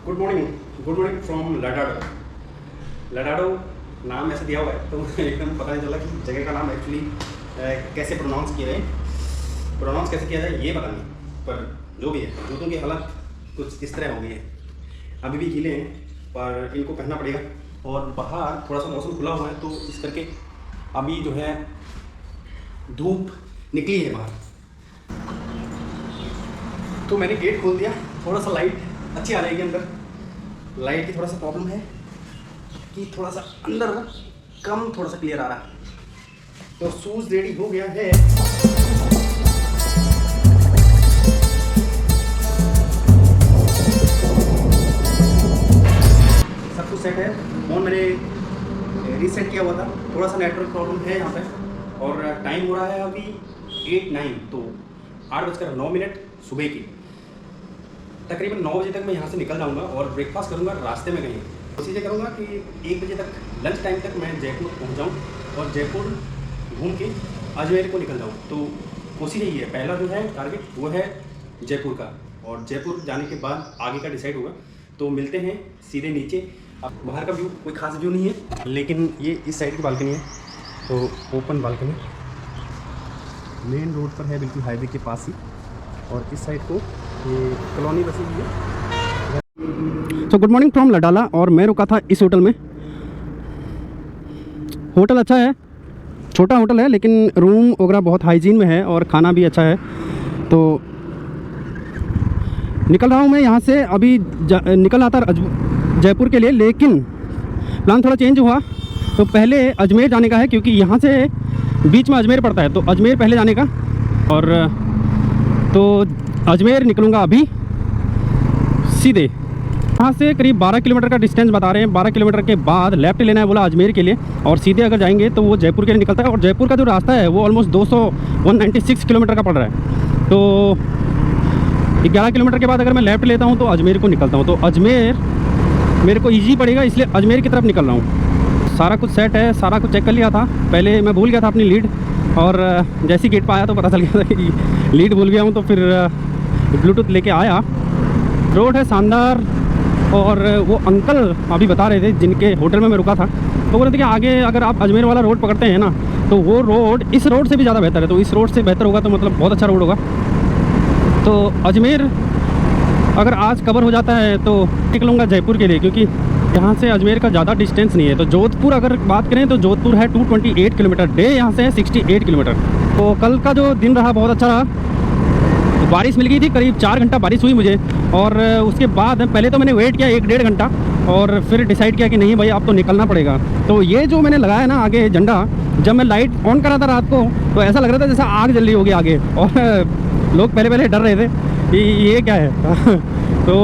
Good morning from लडाडो। लडाडो नाम ऐसे दिया हुआ है तो एकदम पता नहीं चला कि जगह का नाम एक्चुअली कैसे प्रोनाउंस किया जाए, प्रोनाउंस कैसे किया जाए ये पता नहीं, पर जो भी है जूतों की हालत कुछ इस तरह हो गई है। अभी भी गीले हैं पर इनको पहनना पड़ेगा और बाहर थोड़ा सा मौसम खुला हुआ है तो इस करके अभी जो है धूप निकली है बाहर, तो मैंने गेट खोल दिया। थोड़ा सा लाइट अच्छी आ जाएगी अंदर। लाइट की थोड़ा सा प्रॉब्लम है कि थोड़ा सा अंदर ना कम थोड़ा सा क्लियर आ रहा है। तो शूज़ रेडी हो गया है। सब कुछ सेट है। फोन मैंने रीसेट किया हुआ था, थोड़ा सा नेटवर्क प्रॉब्लम है यहाँ पे। और टाइम हो रहा है अभी 8-9, तो 8:09 सुबह की। तकरीबन 9 बजे तक मैं यहाँ से निकल जाऊँगा और ब्रेकफास्ट करूँगा रास्ते में कहीं। कोशिश करूँगा कि 1 बजे तक लंच टाइम तक मैं जयपुर पहुँच जाऊँ और जयपुर घूम के अजमेर को निकल जाऊँ। तो कोशिश यही है, पहला जो है टारगेट वो है जयपुर का, और जयपुर जाने के बाद आगे का डिसाइड होगा। तो मिलते हैं सीधे नीचे। अब बाहर का व्यू कोई खास व्यू नहीं है, लेकिन ये इस साइड की बालकनी है, तो ओपन बालकनी मेन रोड पर है, बिल्कुल हाईवे के पास ही। और इस साइड को ये कॉलोनी बसी हुई है। तो गुड मॉर्निंग फ्रॉम लडाला। और मैं रुका था इस होटल में। होटल अच्छा है, छोटा होटल है, लेकिन रूम वगैरह बहुत हाइजीन में है और खाना भी अच्छा है। तो निकल रहा हूँ मैं यहाँ से। अभी निकल रहा था जयपुर के लिए, लेकिन प्लान थोड़ा चेंज हुआ। तो पहले अजमेर जाने का है, क्योंकि यहाँ से बीच में अजमेर पड़ता है, तो अजमेर पहले जाने का। और तो अजमेर निकलूँगा अभी सीधे। यहाँ से करीब 12 किलोमीटर का डिस्टेंस बता रहे हैं। 12 किलोमीटर के बाद लेफ्ट लेना है बोला अजमेर के लिए, और सीधे अगर जाएंगे तो वो जयपुर के लिए निकलता है। और जयपुर का जो रास्ता है वो ऑलमोस्ट 196 किलोमीटर का पड़ रहा है। तो 11 किलोमीटर के बाद अगर मैं लेफ्ट लेता हूँ तो अजमेर को निकलता हूँ। तो अजमेर मेरे को ईजी पड़ेगा, इसलिए अजमेर की तरफ निकल रहा हूँ। सारा कुछ सेट है, सारा कुछ चेक कर लिया था। पहले मैं भूल गया था अपनी लीड, और जैसी गेट पर आया तो पता चल गया था कि लीड भूल गया हूँ। तो फिर ब्लूटूथ लेके आया। रोड है शानदार। और वो अंकल अभी बता रहे थे जिनके होटल में मैं रुका था, तो बोल रहे थे कि आगे अगर आप अजमेर वाला रोड पकड़ते हैं ना, तो वो रोड इस रोड से भी ज़्यादा बेहतर है। तो इस रोड से बेहतर होगा तो मतलब बहुत अच्छा रोड होगा। तो अजमेर अगर आज कवर हो जाता है तो निकलूँगा जयपुर के लिए, क्योंकि यहाँ से अजमेर का ज़्यादा डिस्टेंस नहीं है। तो जोधपुर अगर बात करें तो जोधपुर है 228 किलोमीटर, डे यहाँ से है 68 किलोमीटर। तो कल का जो दिन रहा बहुत अच्छा रहा। तो बारिश मिल गई थी, करीब 4 घंटा बारिश हुई मुझे। और उसके बाद पहले तो मैंने वेट किया 1-1.5 घंटा, और फिर डिसाइड किया कि नहीं भाई अब तो निकलना पड़ेगा। तो ये जो मैंने लगाया ना आगे झंडा, जब मैं लाइट ऑन करा था रात को तो ऐसा लग रहा था जैसे आग जल रही होगी आगे, और लोग पहले डर रहे थे कि ये क्या है। तो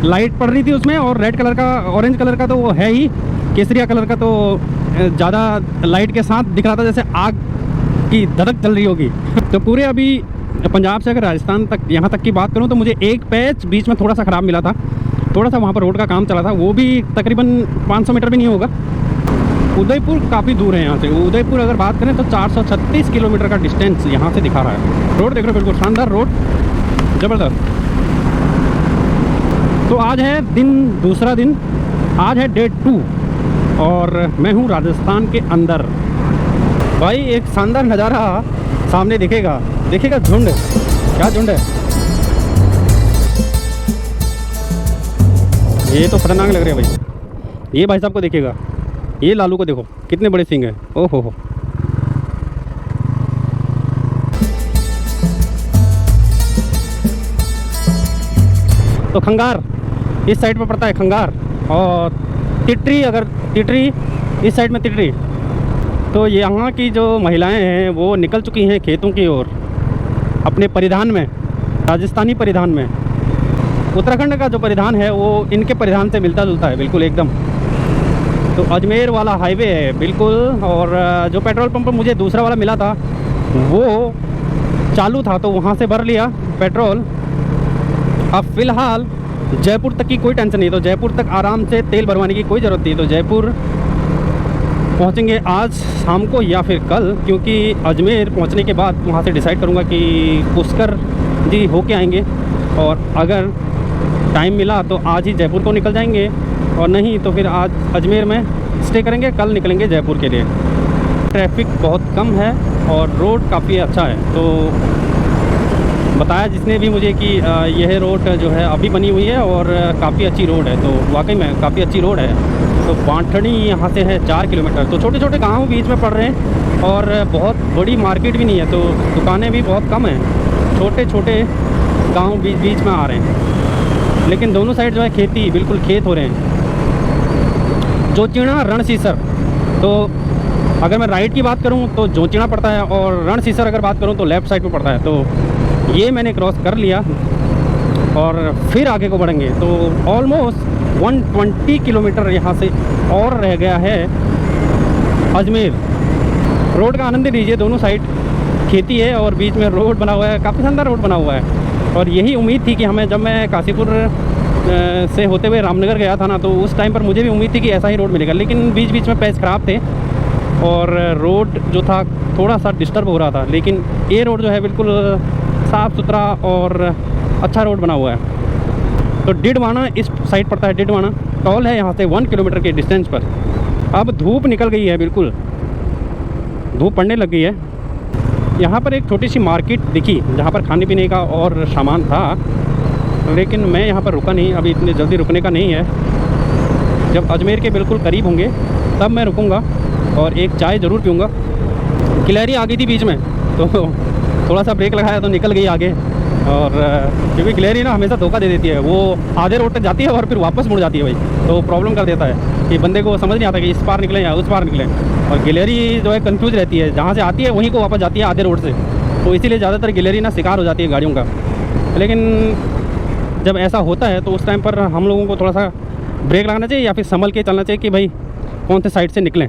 लाइट पड़ रही थी उसमें, और रेड कलर का, ऑरेंज कलर का तो वो है ही, केसरिया कलर का तो ज़्यादा लाइट के साथ दिख रहा था जैसे आग की धधक चल रही होगी। तो पूरे अभी पंजाब से अगर राजस्थान तक यहाँ तक की बात करूँ तो मुझे एक पैच बीच में थोड़ा सा ख़राब मिला था। थोड़ा सा वहाँ पर रोड का काम चला था, वो भी तकरीबन 500 मीटर भी नहीं होगा। उदयपुर काफ़ी दूर है यहाँ से। उदयपुर अगर बात करें तो 436 किलोमीटर का डिस्टेंस यहाँ से दिखा रहा है। रोड देख रहे हो, बिल्कुल शानदार रोड, ज़बरदस्त। तो आज है दूसरा दिन, आज है डे 2, और मैं हूँ राजस्थान के अंदर। भाई एक शानदार नज़ारा सामने दिखेगा झुंड, क्या झुंड है ये, तो खतरनाक लग रहे हैं भाई। ये भाई साहब को देखिएगा, ये लालू को देखो कितने बड़े सिंग हैं। ओहो हो। तो खंगार इस साइड पर पड़ता है, खंगार। और टिटरी, अगर टिटरी इस साइड में टिटरी। तो यहाँ की जो महिलाएं हैं वो निकल चुकी हैं खेतों की ओर अपने परिधान में, राजस्थानी परिधान में। उत्तराखंड का जो परिधान है वो इनके परिधान से मिलता जुलता है बिल्कुल एकदम। तो अजमेर वाला हाईवे है बिल्कुल। और जो पेट्रोल पंप मुझे दूसरा वाला मिला था वो चालू था, तो वहाँ से भर लिया पेट्रोल। अब फ़िलहाल जयपुर तक की कोई टेंशन नहीं, तो जयपुर तक आराम से तेल भरवाने की कोई ज़रूरत नहीं। तो जयपुर पहुंचेंगे आज शाम को या फिर कल, क्योंकि अजमेर पहुंचने के बाद वहां से डिसाइड करूंगा कि पुष्कर जी होके आएंगे, और अगर टाइम मिला तो आज ही जयपुर को निकल जाएंगे, और नहीं तो फिर आज अजमेर में स्टे करेंगे, कल निकलेंगे जयपुर के लिए। ट्रैफिक बहुत कम है और रोड काफ़ी अच्छा है। तो बताया जिसने भी मुझे कि यह रोड जो है अभी बनी हुई है और काफ़ी अच्छी रोड है, तो वाकई में काफ़ी अच्छी रोड है। तो बांठनी यहाँ से है 4 किलोमीटर। तो छोटे छोटे गांव बीच में पड़ रहे हैं और बहुत बड़ी मार्केट भी नहीं है, तो दुकानें भी बहुत कम हैं। छोटे छोटे गांव बीच बीच में आ रहे हैं, लेकिन दोनों साइड जो है खेती, बिल्कुल खेत हो रहे हैं। जोचीणा रणसीसर, तो अगर मैं राइट की बात करूं तो जोचीणा पड़ता है, और रणसीसर अगर बात करूं तो लेफ़्ट साइड में पड़ता है। तो ये मैंने क्रॉस कर लिया और फिर आगे को बढ़ेंगे। तो ऑलमोस्ट 120 किलोमीटर यहाँ से और रह गया है अजमेर। रोड का आनंद लीजिए, दोनों साइड खेती है और बीच में रोड बना हुआ है, काफ़ी शानदार रोड बना हुआ है। और यही उम्मीद थी कि हमें, जब मैं काशीपुर से होते हुए रामनगर गया था ना, तो उस टाइम पर मुझे भी उम्मीद थी कि ऐसा ही रोड मिलेगा, लेकिन बीच बीच में पैच ख़राब थे और रोड जो था थोड़ा सा डिस्टर्ब हो रहा था। लेकिन ये रोड जो है बिल्कुल साफ़ सुथरा और अच्छा रोड बना हुआ है। तो डिडवाना इस साइड पड़ता है, डिडवाना टॉल है यहाँ से 1 किलोमीटर के डिस्टेंस पर। अब धूप निकल गई है, बिल्कुल धूप पड़ने लग गई है। यहाँ पर एक छोटी सी मार्केट दिखी जहाँ पर खाने पीने का और सामान था, लेकिन मैं यहाँ पर रुका नहीं, अभी इतनी जल्दी रुकने का नहीं है। जब अजमेर के बिल्कुल करीब होंगे तब मैं रुकूँगा और एक चाय ज़रूर पीऊँगा। गिलहरी आ गई थी बीच में, तो थोड़ा सा ब्रेक लगाया तो निकल गई आगे। और क्योंकि गिलहरी ना हमेशा धोखा दे देती है, वो आधे रोड तक जाती है और फिर वापस मुड़ जाती है भाई, तो प्रॉब्लम कर देता है कि बंदे को समझ नहीं आता कि इस पार निकलें या उस पार निकलें। और गिलहरी जो है कंफ्यूज रहती है, जहाँ से आती है वहीं को वापस जाती है आधे रोड से, तो इसीलिए ज़्यादातर गिलहरी ना शिकार हो जाती है गाड़ियों का। लेकिन जब ऐसा होता है तो उस टाइम पर हम लोगों को थोड़ा सा ब्रेक लगाना चाहिए या फिर संभल के चलना चाहिए कि भाई कौन से साइड से निकलें।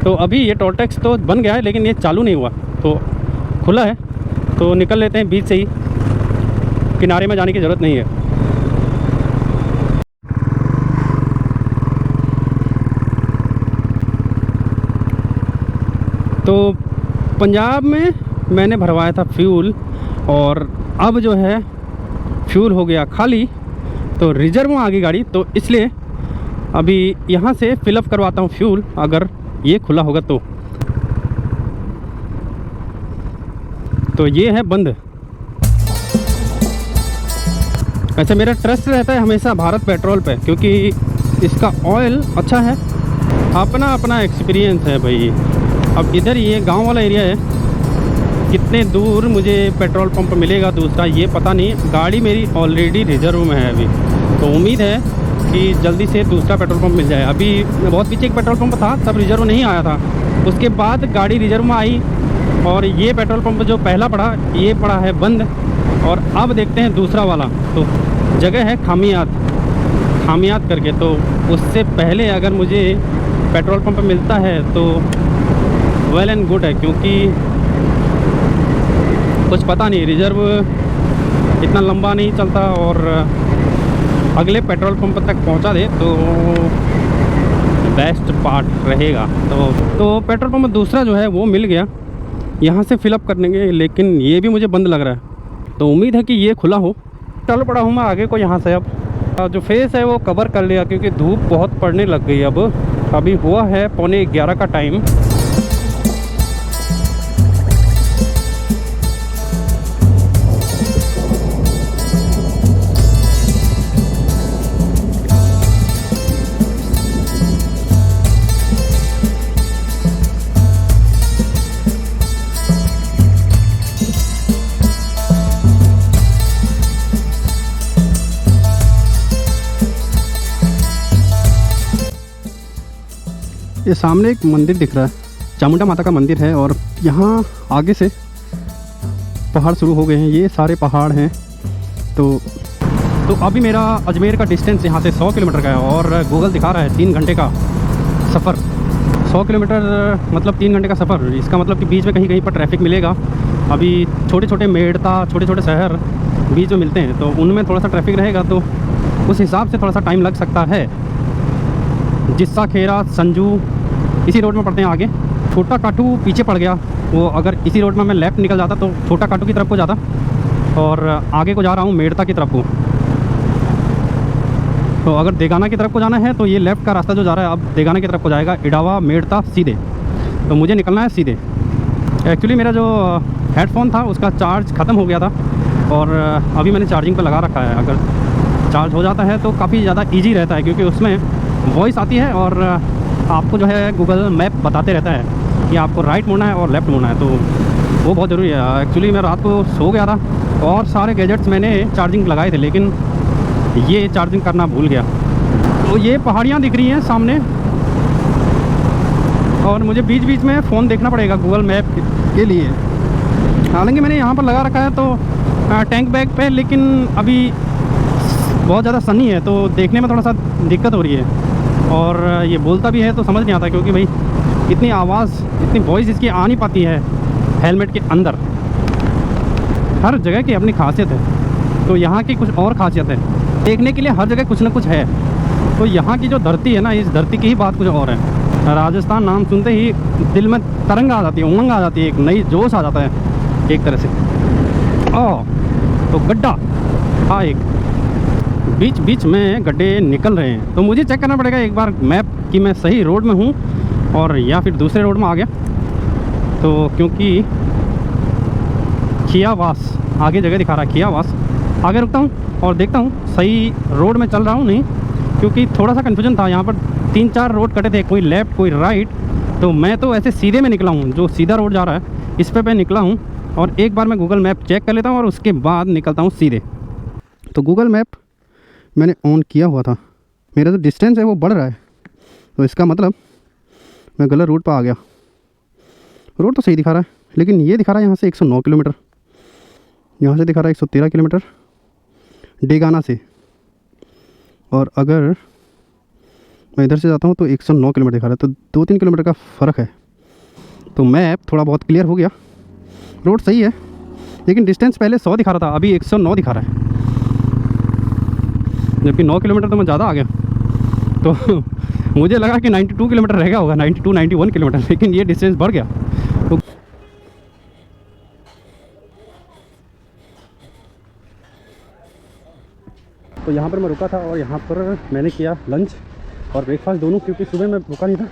तो अभी ये टोल टैक्स तो बन गया है, लेकिन ये चालू नहीं हुआ, तो खुला है, तो निकल लेते हैं बीच से ही, किनारे में जाने की ज़रूरत नहीं है। तो पंजाब में मैंने भरवाया था फ्यूल, और अब जो है फ्यूल हो गया खाली, तो रिजर्व में आ गई गाड़ी। तो इसलिए अभी यहाँ से फिलअप करवाता हूँ फ्यूल, अगर ये खुला होगा तो ये है बंद। ऐसे मेरा ट्रस्ट रहता है हमेशा भारत पेट्रोल पे, क्योंकि इसका ऑयल अच्छा है। अपना अपना एक्सपीरियंस है भाई। अब इधर ये गांव वाला एरिया है, कितने दूर मुझे पेट्रोल पंप मिलेगा दूसरा ये पता नहीं। गाड़ी मेरी ऑलरेडी रिजर्व में है अभी, तो उम्मीद है कि जल्दी से दूसरा पेट्रोल पंप मिल जाए। अभी बहुत पीछे एक पेट्रोल पंप था, तब रिजर्व नहीं आया था, उसके बाद गाड़ी रिजर्व में आई, और ये पेट्रोल पंप जो पहला पड़ा ये पड़ा है बंद। और अब देखते हैं दूसरा वाला, तो जगह है खामियात करके। तो उससे पहले अगर मुझे पेट्रोल पंप मिलता है तो वेल एंड गुड है, क्योंकि कुछ पता नहीं, रिजर्व इतना लंबा नहीं चलता और अगले पेट्रोल पंप तक पहुंचा दे तो बेस्ट पार्ट रहेगा। तो पेट्रोल पंप दूसरा जो है वो मिल गया, यहाँ से फिलअप करने के, लेकिन ये भी मुझे बंद लग रहा है, तो उम्मीद है कि ये खुला हो। चल पड़ा हूँ मैं आगे को यहाँ से। अब जो फेस है वो कवर कर लिया, क्योंकि धूप बहुत पड़ने लग गई। अब अभी हुआ है 11:15 का टाइम। ये सामने एक मंदिर दिख रहा है, चामुंडा माता का मंदिर है, और यहाँ आगे से पहाड़ शुरू हो गए हैं, ये सारे पहाड़ हैं। तो अभी मेरा अजमेर का डिस्टेंस यहाँ से 100 किलोमीटर का है, और गूगल दिखा रहा है 3 घंटे का सफ़र। 100 किलोमीटर मतलब 3 घंटे का सफ़र, इसका मतलब कि बीच में कहीं कहीं पर ट्रैफिक मिलेगा। अभी छोटे छोटे मेड़ता, छोटे छोटे शहर बीच में मिलते हैं, तो उनमें थोड़ा सा ट्रैफिक रहेगा, तो उस हिसाब से थोड़ा सा टाइम लग सकता है। जिस्सा, खेरा, संजू इसी रोड में पड़ते हैं आगे। छोटा काटू पीछे पड़ गया, वो अगर इसी रोड में मैं लेफ़्ट निकल जाता तो छोटा काटू की तरफ को जाता, और आगे को जा रहा हूँ मेड़ता की तरफ को। तो अगर देगाना की तरफ को जाना है तो ये लेफ़्ट का रास्ता जो जा रहा है अब देगाना की तरफ को जाएगा, इडावा मेड़ता सीधे। तो मुझे निकलना है सीधे। एक्चुअली मेरा जो हेडफोन था उसका चार्ज ख़त्म हो गया था और अभी मैंने चार्जिंग पर लगा रखा है। अगर चार्ज हो जाता है तो काफ़ी ज़्यादा ईजी रहता है, क्योंकि उसमें वॉइस आती है और आपको जो है गूगल मैप बताते रहता है कि आपको राइट मुड़ना है और लेफ़्ट मुड़ना है। तो वो बहुत ज़रूरी है। एक्चुअली मैं रात को सो गया था और सारे गैजेट्स मैंने चार्जिंग लगाए थे, लेकिन ये चार्जिंग करना भूल गया। तो ये पहाड़ियाँ दिख रही हैं सामने और मुझे बीच बीच में फ़ोन देखना पड़ेगा गूगल मैप के लिए। हालांकि मैंने यहाँ पर लगा रखा है तो टैंक बैग पे, लेकिन अभी बहुत ज़्यादा सनी है तो देखने में थोड़ा सा दिक्कत हो रही है। और ये बोलता भी है तो समझ नहीं आता, क्योंकि भाई इतनी आवाज़, इतनी वॉइस इसकी आ नहीं पाती है हेलमेट के अंदर। हर जगह की अपनी खासियत है, तो यहाँ की कुछ और खासियत है। देखने के लिए हर जगह कुछ ना कुछ है। तो यहाँ की जो धरती है ना, इस धरती की ही बात कुछ और है। राजस्थान नाम सुनते ही दिल में तरंग आ जाती है, उमंग आ जाती है, एक नई जोश आ जाता है एक तरह से। तो गड्ढा हाँ, एक बीच बीच में गड्ढे निकल रहे हैं। तो मुझे चेक करना पड़ेगा एक बार मैप कि मैं सही रोड में हूँ और या फिर दूसरे रोड में आ गया। तो क्योंकि खियावास आगे जगह दिखा रहा है, खियावास। आगे रुकता हूँ और देखता हूँ सही रोड में चल रहा हूँ नहीं, क्योंकि थोड़ा सा कन्फ्यूजन था। यहाँ पर 3-4 रोड कटे थे, कोई लेफ़्ट कोई राइट। तो मैं तो ऐसे सीधे में निकला हूँ, जो सीधा रोड जा रहा है इस पे मैं निकला हूँ। और एक बार मैं गूगल मैप चेक कर लेता हूँ और उसके बाद निकलता हूँ सीधे। तो गूगल मैप मैंने ऑन किया हुआ था, मेरा जो डिस्टेंस है वो बढ़ रहा है, तो इसका मतलब मैं गलत रूट पर आ गया। रोड तो सही दिखा रहा है, लेकिन ये दिखा रहा है यहाँ से 109 किलोमीटर, यहाँ से दिखा रहा है 113 किलोमीटर डेगाना से। और अगर मैं इधर से जाता हूँ तो 109 किलोमीटर दिखा रहा है, तो 2-3 किलोमीटर का फ़र्क है। तो मैप थोड़ा बहुत क्लियर हो गया। रोड सही है, लेकिन डिस्टेंस पहले 100 दिखा रहा था, अभी 109 दिखा रहा है, जबकि 9 किलोमीटर तो मैं ज़्यादा आ गया। तो मुझे लगा कि 92 किलोमीटर रह गया होगा, 92-91 किलोमीटर, लेकिन ये डिस्टेंस बढ़ गया। तो यहाँ पर मैं रुका था और यहाँ पर मैंने किया लंच और ब्रेकफास्ट दोनों, क्योंकि सुबह मैं रुका नहीं था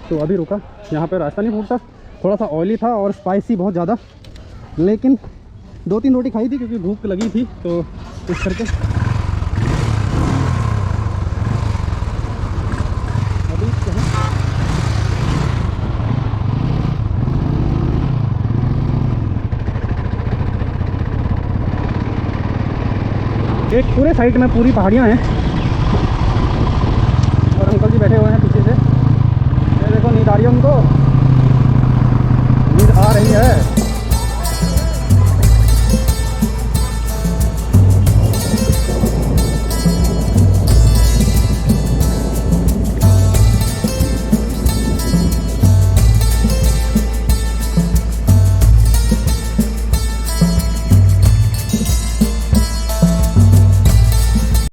तो अभी रुका। यहाँ पर रास्ता नहीं फूटता, थोड़ा सा ऑयली था और स्पाइसी बहुत ज़्यादा, लेकिन 2-3 रोटी खाई थी क्योंकि भूख लगी थी। तो इस करके एक पूरे साइड में पूरी पहाड़ियाँ हैं